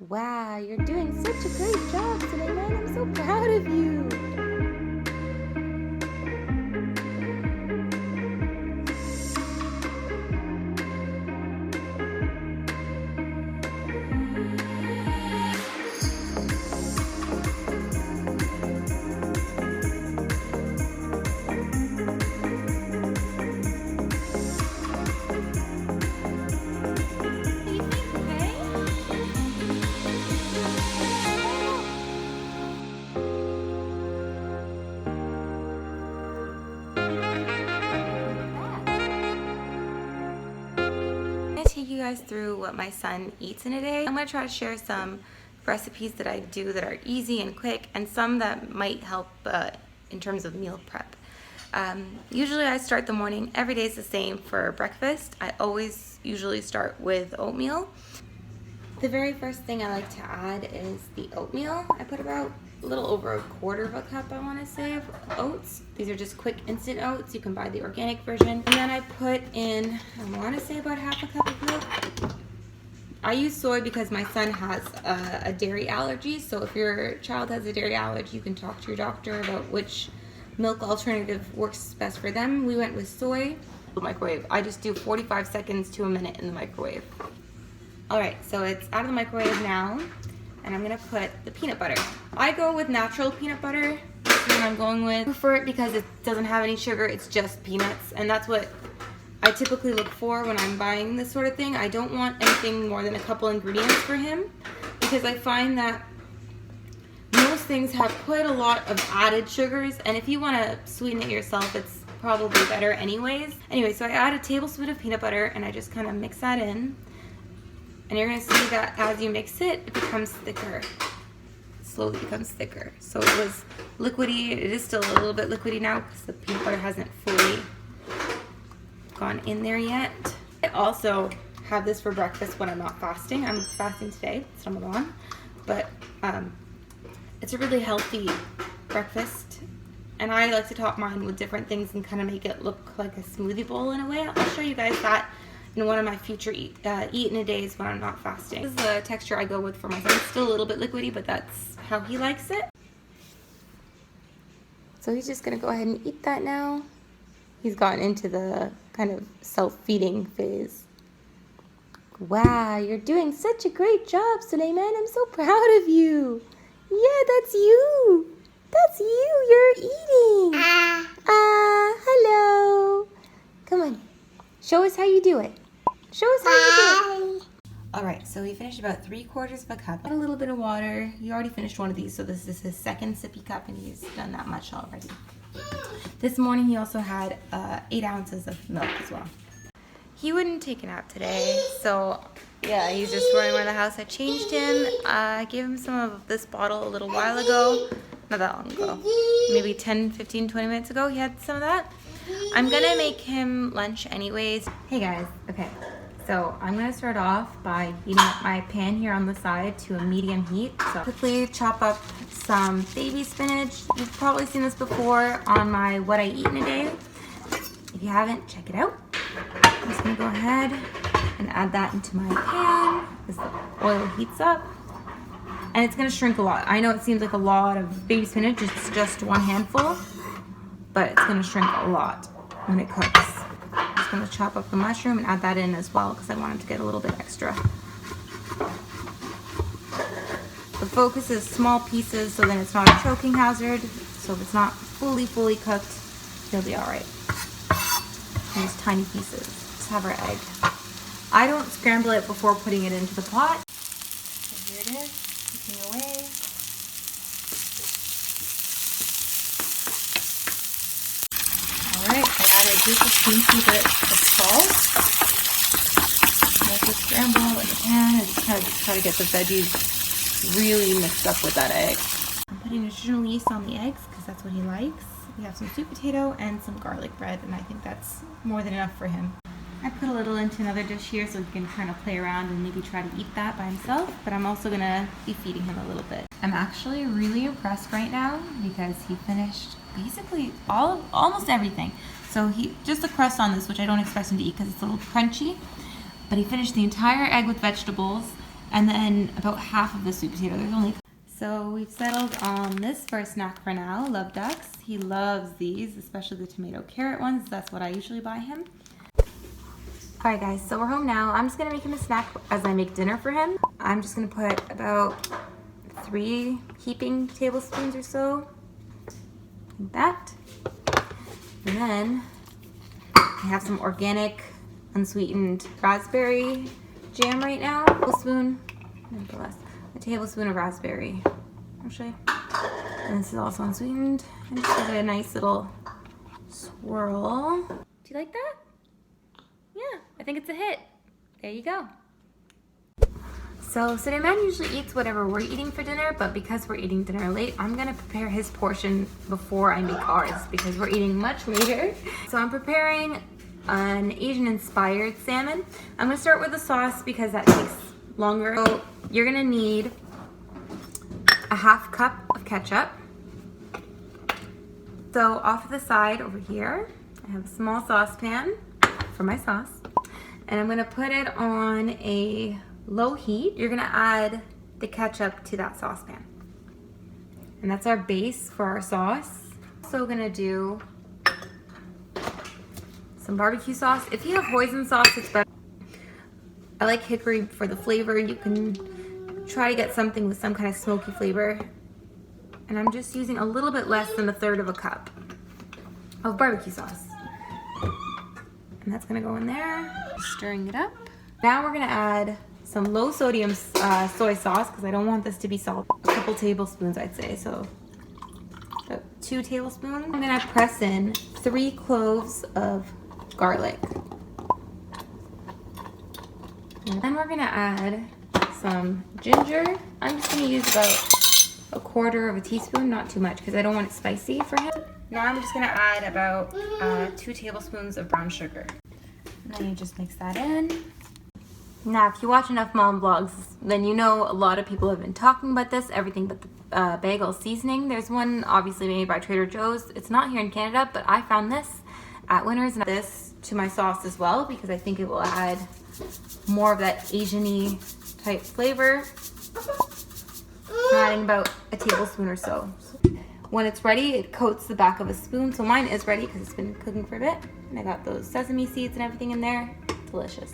Wow, you're doing such a great job, Suleiman. I'm so proud of you. Take you guys through what my son eats in a day. I'm going to try to share some recipes that I do that are easy and quick, and some that might help in terms of meal prep. Usually I start the morning, every day is the same for breakfast. I always usually start with oatmeal. The very first thing I like to add is the oatmeal. I put about a little over a quarter of a cup, I want to say, of oats. These are just quick instant oats. You can buy the organic version. And then I put in, I want to say, about half a cup of milk. I use soy because my son has a dairy allergy. So if your child has a dairy allergy, you can talk to your doctor about which milk alternative works best for them. We went with soy. The microwave. I just do 45 seconds to a minute in the microwave. Alright, so it's out of the microwave now, and I'm going to put the peanut butter. I go with natural peanut butter. That's what I'm going with. I prefer it because it doesn't have any sugar, it's just peanuts, and that's what I typically look for when I'm buying this sort of thing. I don't want anything more than a couple ingredients for him, because I find that most things have quite a lot of added sugars, and if you want to sweeten it yourself, it's probably better anyways. Anyway, so I add a tablespoon of peanut butter, and I just kind of mix that in. And you're going to see that as you mix it, it becomes thicker. It slowly becomes thicker. So it was liquidy. It is still a little bit liquidy now because the peanut butter hasn't fully gone in there yet. I also have this for breakfast when I'm not fasting. I'm fasting today. It's Ramadan. But it's a really healthy breakfast. And I like to top mine with different things and kind of make it look like a smoothie bowl in a way. I'll show you guys that in one of my future eat in a days when I'm not fasting. This is the texture I go with for my son. It's still a little bit liquidy, but that's how he likes it. So he's just gonna go ahead and eat that now. He's gotten into the kind of self-feeding phase. Wow, you're doing such a great job, Suleiman. I'm so proud of you. Yeah, that's you. That's you. You're eating. Hello. Come on. Show us how you do it. Show us how you do it. Alright, so he finished about 3/4 of a cup. Add a little bit of water. He already finished one of these, so this is his second sippy cup, and he's done that much already. This morning he also had 8 ounces of milk as well. He wouldn't take a nap today, so yeah, he's just running around the house. I changed him. I gave him some of this bottle a little while ago. Not that long ago. Maybe 10, 15, 20 minutes ago he had some of that. I'm gonna make him lunch anyways. Hey guys, okay, so I'm gonna start off by heating up my pan here on the side to a medium heat. So quickly chop up some baby spinach. You've probably seen this before on my What I Eat in a Day. If you haven't, check it out. I'm just gonna go ahead and add that into my pan as the oil heats up. And it's gonna shrink a lot. I know it seems like a lot of baby spinach, it's just one handful, but it's gonna shrink a lot when it cooks. I'm just gonna chop up the mushroom and add that in as well because I want it to get a little bit extra. The focus is small pieces so then it's not a choking hazard. So if it's not fully cooked, you'll be all right. And just tiny pieces. Just have our egg. I don't scramble it before putting it into the pot. So here it is. Away. Alright, I added just a teaspoon of salt. Let it scramble in the pan and just try to get the veggies really mixed up with that egg. I'm putting nutritional yeast on the eggs because that's what he likes. We have some sweet potato and some garlic bread, and I think that's more than enough for him. I put a little into another dish here so he can kind of play around and maybe try to eat that by himself, but I'm also going to be feeding him a little bit. I'm actually really impressed right now because he finished basically almost everything. So just the crust on this, which I don't expect him to eat because it's a little crunchy, but he finished the entire egg with vegetables, and then about half of the sweet potato. There's only. So we've settled on this for a snack for now. Love Ducks. He loves these, especially the tomato carrot ones. That's what I usually buy him. All right, guys, so we're home now. I'm just gonna make him a snack as I make dinner for him. I'm just gonna put about 3 heaping tablespoons or so, like that. And then I have some organic, unsweetened raspberry jam right now. A tablespoon of raspberry, actually. And this is also unsweetened. And just give it a nice little swirl. Do you like that? Yeah, I think it's a hit. There you go. So Suleiman usually eats whatever we're eating for dinner, but because we're eating dinner late, I'm gonna prepare his portion before I make ours because we're eating much later. So I'm preparing an Asian-inspired salmon. I'm gonna start with the sauce because that takes longer. So you're gonna need a 1/2 cup of ketchup. So off to the side over here, I have a small saucepan for my sauce. And I'm gonna put it on a low heat. You're gonna add the ketchup to that saucepan. And that's our base for our sauce. Also gonna do some barbecue sauce. If you have hoisin sauce, it's better. I like hickory for the flavor. You can try to get something with some kind of smoky flavor. And I'm just using a little bit less than 1/3 cup of barbecue sauce. And that's gonna go in there. Stirring it up. Now we're gonna add some low sodium soy sauce because I don't want this to be salty. A couple tablespoons, I'd say, so about 2 tablespoons. I'm gonna press in 3 cloves of garlic. And then we're gonna add some ginger. I'm just gonna use about 1/4 teaspoon, not too much because I don't want it spicy for him. Now I'm just gonna add about 2 tablespoons of brown sugar. And then you just mix that in. Now, if you watch enough mom vlogs, then you know a lot of people have been talking about this, everything but the bagel seasoning. There's one obviously made by Trader Joe's. It's not here in Canada, but I found this at Winners, and this to my sauce as well because I think it will add more of that Asian-y type flavor. I'm adding about a tablespoon or so. When it's ready, it coats the back of a spoon. So mine is ready because it's been cooking for a bit. And I got those sesame seeds and everything in there. Delicious.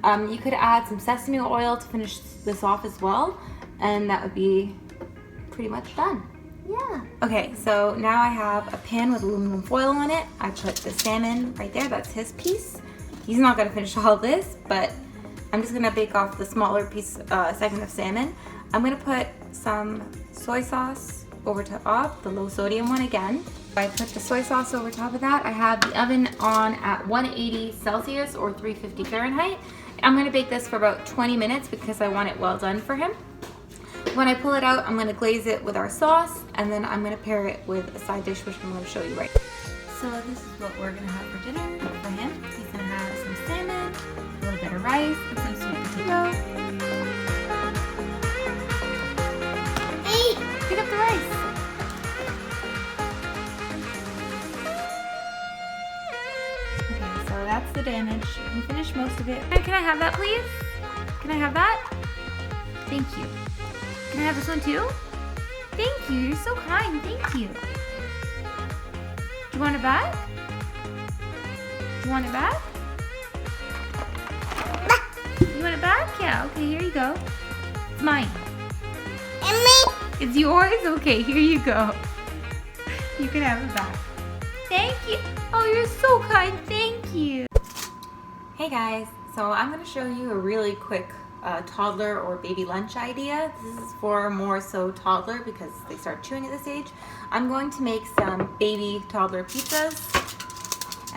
You could add some sesame oil to finish this off as well, and that would be pretty much done. Yeah. Okay, so now I have a pan with aluminum foil on it. I put the salmon right there. That's his piece. He's not gonna finish all this, but I'm just gonna bake off the smaller piece, segment of salmon. I'm gonna put some soy sauce over top, the low sodium one again. I put the soy sauce over top of that. I have the oven on at 180 Celsius or 350 Fahrenheit. I'm gonna bake this for about 20 minutes because I want it well done for him. When I pull it out, I'm gonna glaze it with our sauce, and then I'm gonna pair it with a side dish, which I'm gonna show you right. So this is what we're gonna have for dinner for him. He's gonna have some salmon, a little bit of rice, and some sweet potato. Hey, pick up the rice. Okay, so that's the damage. We finished most of it. Can I have that, please? Can I have that? Thank you. Can I have this one too? Thank you, you're so kind, thank you. Do you want it back? Do you want it back? You want it back? Yeah, okay, here you go. It's mine. It's yours? Okay, here you go. You can have it back. Thank you. Oh, you're so kind, thank you. Hey guys, so I'm gonna show you a really quick toddler or baby lunch idea. This is for more so toddler because they start chewing at this age. I'm going to make some baby toddler pizzas,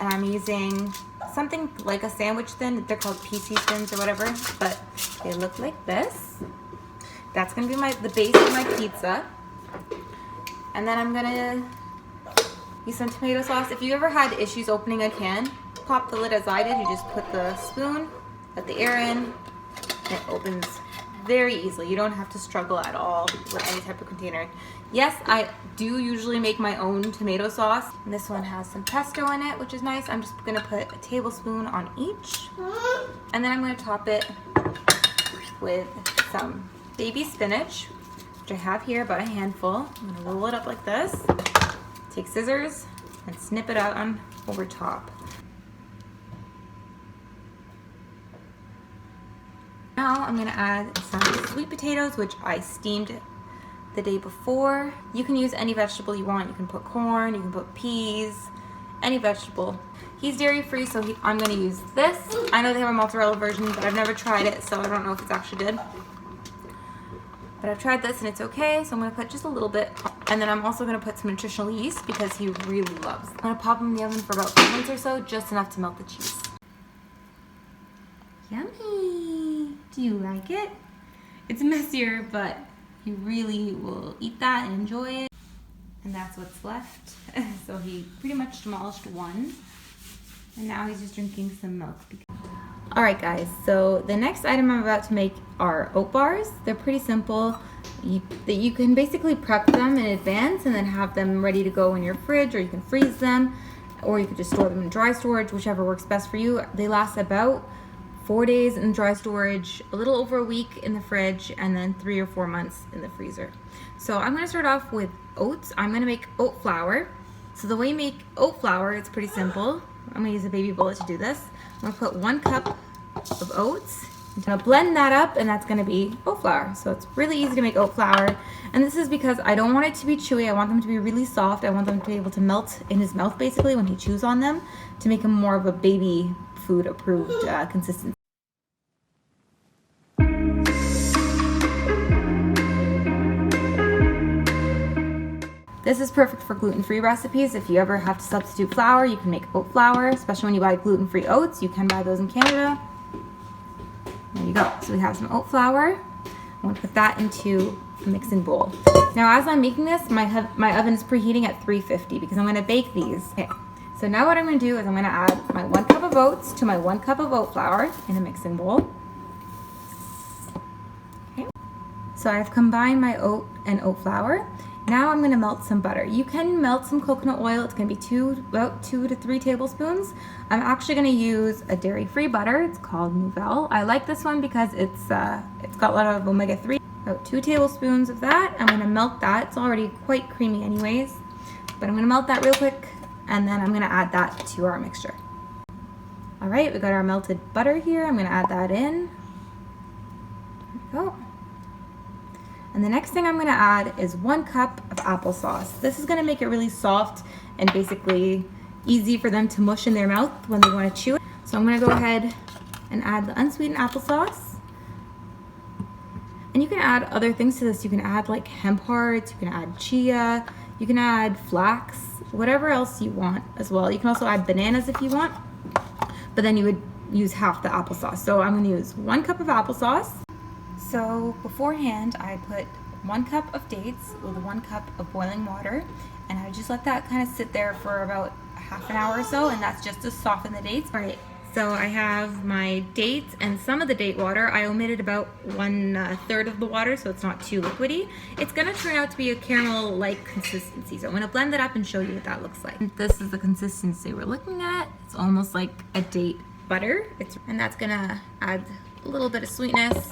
and I'm using something like a sandwich thin. They're called PC thins or whatever, but they look like this. That's gonna be the base of my pizza. And then I'm gonna use some tomato sauce. If you ever had issues opening a can, pop the lid as I did. You just put the spoon, let the air in, and it opens very easily. You don't have to struggle at all with any type of container. Yes, I do usually make my own tomato sauce. And this one has some pesto in it, which is nice. I'm just gonna put a tablespoon on each. And then I'm gonna top it with some baby spinach, which I have here, about a handful. I'm gonna roll it up like this, take scissors, and snip it out on over top. Now I'm gonna add some sweet potatoes, which I steamed the day before. You can use any vegetable you want. You can put corn, you can put peas, any vegetable. He's dairy free, so I'm gonna use this. I know they have a mozzarella version, but I've never tried it, so I don't know if it's actually good. But I've tried this and it's okay, so I'm gonna put just a little bit. And then I'm also gonna put some nutritional yeast because he really loves. I'm gonna pop them in the oven for about 5 minutes or so, just enough to melt the cheese. Yummy! Do you like it? It's messier, but he really will eat that and enjoy it. And that's what's left. So he pretty much demolished one. And now he's just drinking some milk. Alright guys, so the next item I'm about to make are oat bars. They're pretty simple. You can basically prep them in advance and then have them ready to go in your fridge, or you can freeze them, or you could just store them in dry storage, whichever works best for you. They last about 4 days in dry storage, a little over a week in the fridge, and then 3 or 4 months in the freezer. So I'm gonna start off with oats. I'm gonna make oat flour. So the way you make oat flour, it's pretty simple. I'm gonna use a baby bullet to do this. I'm gonna put 1 cup of oats. I'm gonna blend that up, and that's gonna be oat flour. So it's really easy to make oat flour. And this is because I don't want it to be chewy. I want them to be really soft. I want them to be able to melt in his mouth basically when he chews on them, to make him more of a baby food approved consistency. This is perfect for gluten-free recipes. If you ever have to substitute flour, you can make oat flour, especially when you buy gluten-free oats. You can buy those in Canada. There you go. So we have some oat flour. I'm gonna put that into a mixing bowl. Now as I'm making this, my oven is preheating at 350 because I'm gonna bake these. Okay. So now what I'm gonna do is I'm gonna add my 1 cup of oats to my 1 cup of oat flour in a mixing bowl. Okay. So I've combined my oat and oat flour. Now I'm gonna melt some butter. You can melt some coconut oil. It's gonna be about 2 to 3 tablespoons. I'm actually gonna use a dairy-free butter. It's called Nouvelle. I like this one because it's got a lot of omega-3. About 2 tablespoons of that. I'm gonna melt that. It's already quite creamy anyways, but I'm gonna melt that real quick, and then I'm gonna add that to our mixture. All right, we got our melted butter here. I'm gonna add that in. There we go. And the next thing I'm gonna add is 1 cup of applesauce. This is gonna make it really soft and basically easy for them to mush in their mouth when they wanna chew it. So I'm gonna go ahead and add the unsweetened applesauce. And you can add other things to this. You can add like hemp hearts, you can add chia, you can add flax, whatever else you want as well. You can also add bananas if you want, but then you would use half the applesauce. So I'm gonna use 1 cup of applesauce. So beforehand, I put 1 cup of dates with 1 cup of boiling water, and I just let that kind of sit there for about half an hour or so, and that's just to soften the dates. All right, so I have my dates and some of the date water. I omitted about 1/3 of the water, so it's not too liquidy. It's gonna turn out to be a caramel-like consistency, so I'm gonna blend that up and show you what that looks like. This is the consistency we're looking at. It's almost like a date butter, and that's gonna add a little bit of sweetness.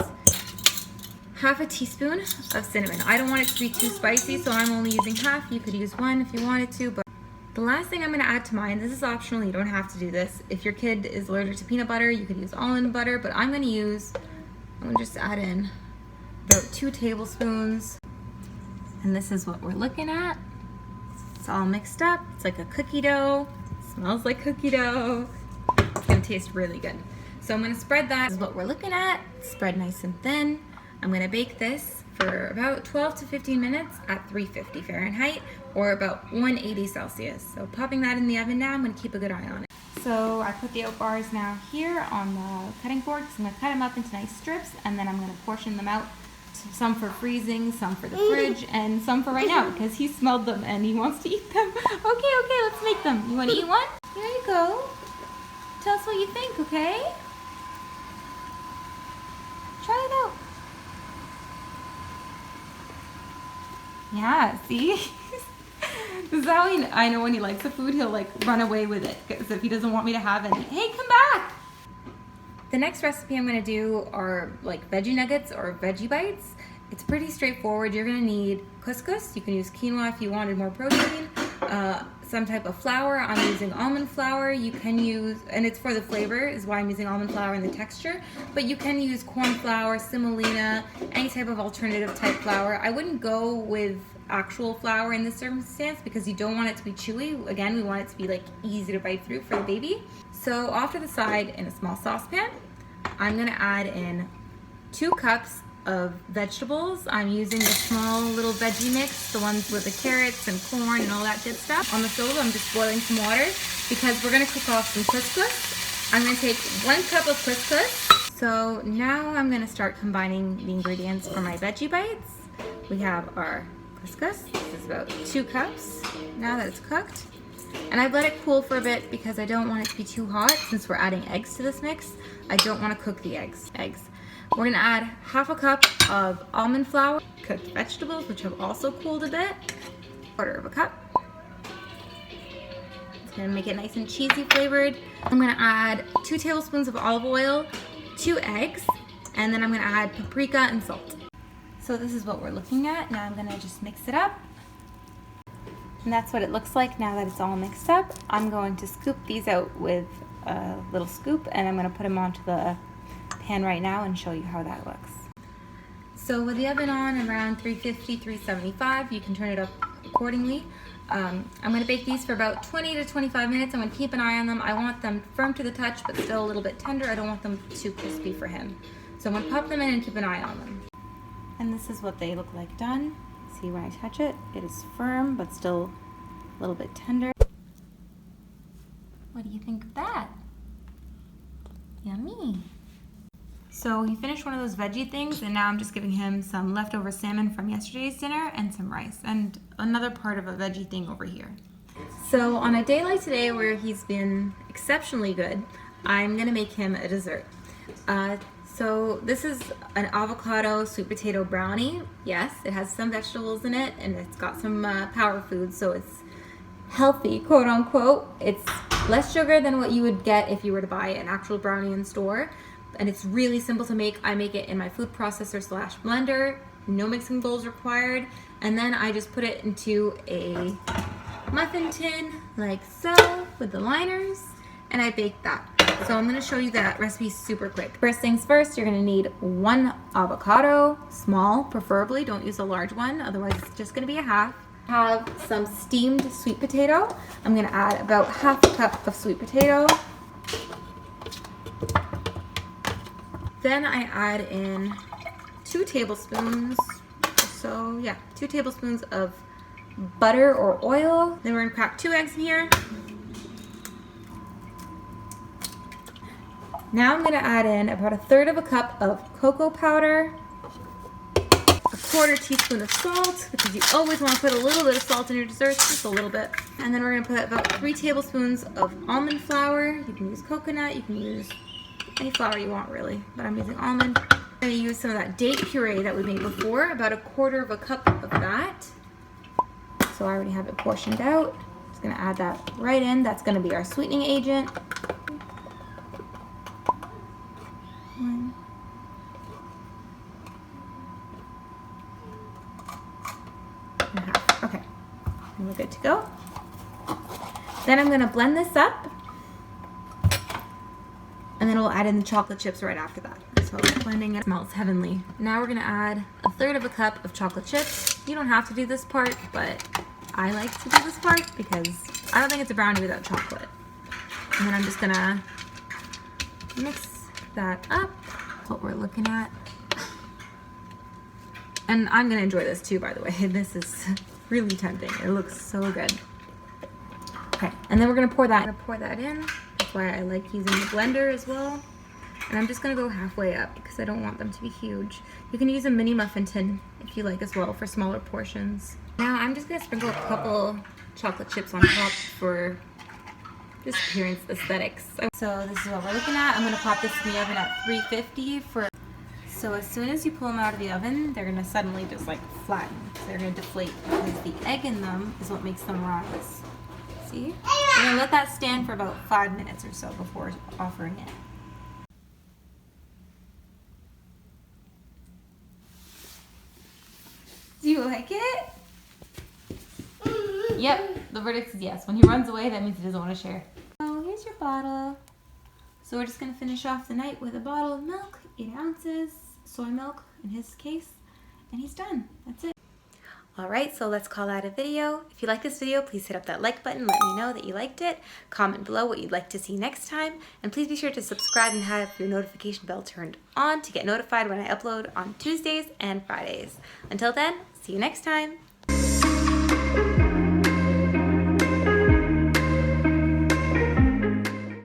Half a teaspoon of cinnamon. I don't want it to be too spicy, so I'm only using half. You could use 1 if you wanted to, but the last thing I'm gonna add to mine, this is optional, you don't have to do this. If your kid is allergic to peanut butter, you could use almond butter, but I'm gonna just add in about 2 tablespoons. And this is what we're looking at. It's all mixed up. It's like a cookie dough. It smells like cookie dough. It's gonna taste really good. So I'm gonna spread that. This is what we're looking at. Spread nice and thin. I'm gonna bake this for about 12 to 15 minutes at 350 Fahrenheit or about 180 Celsius. So popping that in the oven now, I'm gonna keep a good eye on it. So I put the oat bars now here on the cutting board, because I'm gonna cut them up into nice strips, and then I'm gonna portion them out, some for freezing, some for the fridge, and some for right now, because he smelled them and he wants to eat them. Okay, let's make them. You wanna eat one? Here you go. Tell us what you think, okay? Try it out. Yeah, see? This is how I know when he likes the food, he'll like run away with it. Because if he doesn't want me to have any, hey, come back! The next recipe I'm gonna do are like veggie nuggets or veggie bites. It's pretty straightforward. You're gonna need couscous. You can use quinoa if you wanted more protein. Some type of flour. I'm using almond flour. You can use, and it's for the flavor, is why I'm using almond flour and the texture, but you can use corn flour, semolina, any type of alternative type flour. I wouldn't go with actual flour in this circumstance because you don't want it to be chewy. Again, we want it to be like easy to bite through for the baby. So off to the side in a small saucepan, I'm gonna add in 2 cups of vegetables. I'm using the small little veggie mix, the ones with the carrots and corn and all that good stuff. On the stove, I'm just boiling some water because we're gonna cook off some couscous. I'm gonna take 1 cup of couscous. So now I'm gonna start combining the ingredients for my veggie bites. We have our couscous. This is about 2 cups now that it's cooked. And I've let it cool for a bit because I don't want it to be too hot since we're adding eggs to this mix. I don't want to cook the eggs. We're gonna add 1/2 cup of almond flour, cooked vegetables, which have also cooled a bit, 1/4 cup. It's gonna make it nice and cheesy flavored. I'm gonna add 2 tablespoons of olive oil, 2 eggs, and then I'm gonna add paprika and salt. So this is what we're looking at. Now I'm gonna just mix it up. And that's what it looks like now that it's all mixed up. I'm going to scoop these out with a little scoop and I'm gonna put them onto the pan right now and show you how that looks. So with the oven on around 350, 375, you can turn it up accordingly. I'm gonna bake these for about 20 to 25 minutes. I'm gonna keep an eye on them. I want them firm to the touch, but still a little bit tender. I don't want them too crispy for him. So I'm gonna pop them in and keep an eye on them. And this is what they look like done. See when I touch it, it is firm, but still a little bit tender. What do you think of that? Yummy. So he finished one of those veggie things and now I'm just giving him some leftover salmon from yesterday's dinner and some rice and another part of a veggie thing over here. So on a day like today where he's been exceptionally good, I'm gonna make him a dessert. So this is an avocado sweet potato brownie. Yes, it has some vegetables in it and it's got some power food, so it's healthy, quote unquote. It's less sugar than what you would get if you were to buy an actual brownie in store. And it's really simple to make. I make it in my food processor / blender, no mixing bowls required. And then I just put it into a muffin tin like so with the liners and I bake that. So I'm gonna show you that recipe super quick. First things first, you're gonna need 1 avocado, small preferably, don't use a large one, otherwise it's just gonna be a half. Have some steamed sweet potato. I'm gonna add about 1/2 cup of sweet potato. Then I add in 2 tablespoons, so yeah, 2 tablespoons of butter or oil. Then we're gonna crack 2 eggs here. Now I'm gonna add in about 1/3 cup of cocoa powder, 1/4 teaspoon of salt, because you always wanna put a little bit of salt in your desserts, just a little bit. And then we're gonna put about 3 tablespoons of almond flour. You can use coconut, you can use any flour you want really, but I'm using almond. I'm gonna use some of that date puree that we made before, about 1/4 cup of that. So I already have it portioned out. Just gonna add that right in. That's gonna be our sweetening agent. 1. And 1/2. Okay, and we're good to go. Then I'm gonna blend this up. And then we'll add in the chocolate chips right after that. So blending it smells heavenly. Now we're gonna add 1/3 cup of chocolate chips. You don't have to do this part, but I like to do this part because I don't think it's a brownie without chocolate. And then I'm just gonna mix that up. That's what we're looking at. And I'm gonna enjoy this too, by the way. This is really tempting. It looks so good. Okay, and then we're gonna pour that in. That's why I like using the blender as well. And I'm just gonna go halfway up because I don't want them to be huge. You can use a mini muffin tin if you like as well for smaller portions. Now I'm just gonna sprinkle a couple chocolate chips on top for just appearance aesthetics. So this is what we're looking at. I'm gonna pop this in the oven at 350 for. So as soon as you pull them out of the oven, they're gonna suddenly just like flatten. So they're gonna deflate because the egg in them is what makes them rise. See? We're gonna let that stand for about 5 minutes or so before offering it. Do you like it? Yep, the verdict is yes. When he runs away, that means he doesn't want to share. Oh, here's your bottle. So we're just going to finish off the night with a bottle of milk, 8 ounces, soy milk in his case, and he's done. That's it. Alright, so let's call that a video. If you like this video, please hit up that like button. Let me know that you liked it. Comment below what you'd like to see next time. And please be sure to subscribe and have your notification bell turned on to get notified when I upload on Tuesdays and Fridays. Until then, see you next time.